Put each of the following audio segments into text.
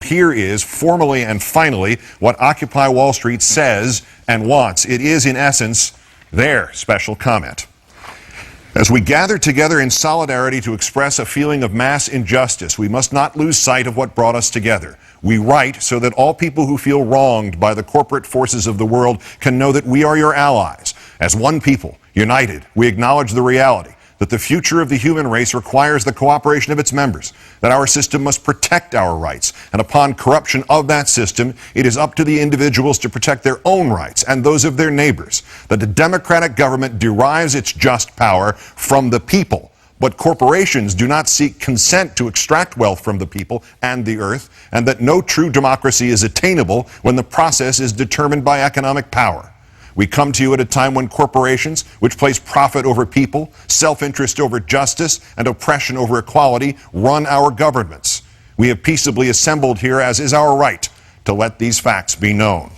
Here is, formally and finally, what Occupy Wall Street says and wants. It is, in essence, their special comment. As we gather together in solidarity to express a feeling of mass injustice, we must not lose sight of what brought us together. We write so that all people who feel wronged by the corporate forces of the world can know that we are your allies. As one people, united, we acknowledge the reality that the future of the human race requires the cooperation of its members, that our system must protect our rights, and upon corruption of that system, it is up to the individuals to protect their own rights and those of their neighbors, that the democratic government derives its just power from the people, but corporations do not seek consent to extract wealth from the people and the earth, and that no true democracy is attainable when the process is determined by economic power. We come to you at a time when corporations, which place profit over people, self-interest over justice, and oppression over equality, run our governments. We have peaceably assembled here, as is our right, to let these facts be known.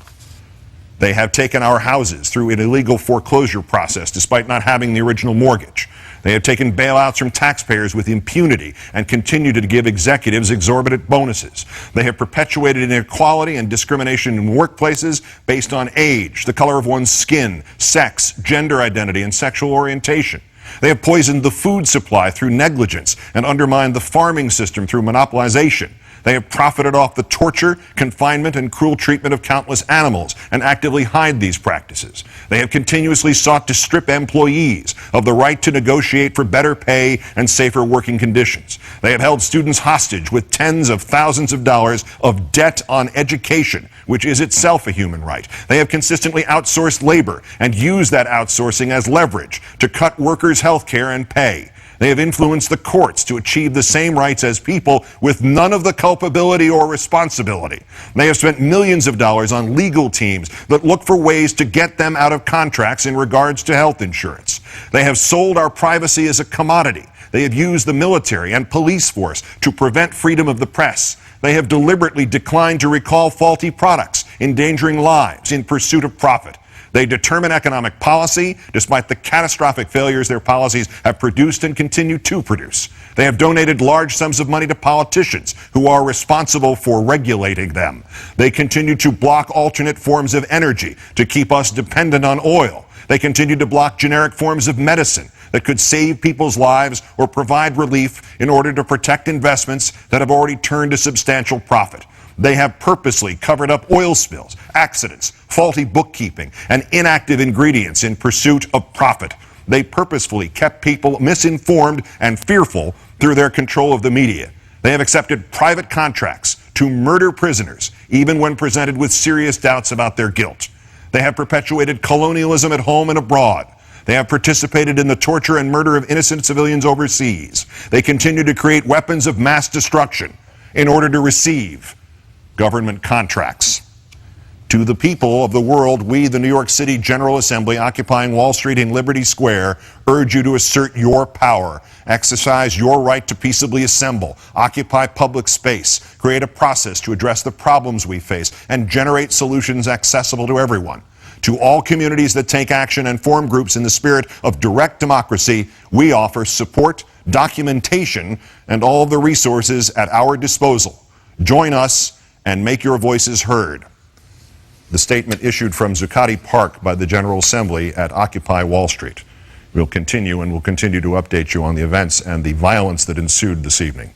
They have taken our houses through an illegal foreclosure process despite not having the original mortgage. They have taken bailouts from taxpayers with impunity and continue to give executives exorbitant bonuses. They have perpetuated inequality and discrimination in workplaces based on age, the color of one's skin, sex, gender identity, and sexual orientation. They have poisoned the food supply through negligence and undermined the farming system through monopolization. They have profited off the torture, confinement, and cruel treatment of countless animals and actively hide these practices. They have continuously sought to strip employees of the right to negotiate for better pay and safer working conditions. They have held students hostage with tens of thousands of dollars of debt on education, which is itself a human right. They have consistently outsourced labor and used that outsourcing as leverage to cut workers' health care and pay. They have influenced the courts to achieve the same rights as people with none of the culpability or responsibility. They have spent millions of dollars on legal teams that look for ways to get them out of contracts in regards to health insurance. They have sold our privacy as a commodity. They have used the military and police force to prevent freedom of the press. They have deliberately declined to recall faulty products, endangering lives in pursuit of profit. They determine economic policy despite the catastrophic failures their policies have produced and continue to produce. They have donated large sums of money to politicians who are responsible for regulating them. They continue to block alternate forms of energy to keep us dependent on oil. They continue to block generic forms of medicine that could save people's lives or provide relief in order to protect investments that have already turned a substantial profit. They have purposely covered up oil spills, accidents, faulty bookkeeping, and inactive ingredients in pursuit of profit. They purposefully kept people misinformed and fearful through their control of the media. They have accepted private contracts to murder prisoners, even when presented with serious doubts about their guilt. They have perpetuated colonialism at home and abroad. They have participated in the torture and murder of innocent civilians overseas. They continue to create weapons of mass destruction in order to receive government contracts. To the people of the world, we, the New York City General Assembly, occupying Wall Street and Liberty Square, urge you to assert your power, exercise your right to peaceably assemble, occupy public space, create a process to address the problems we face, and generate solutions accessible to everyone. To all communities that take action and form groups in the spirit of direct democracy, we offer support, documentation, and all of the resources at our disposal. Join us and make your voices heard. The statement issued from Zuccotti Park by the General Assembly at Occupy Wall Street. We'll continue to update you on the events and the violence that ensued this evening.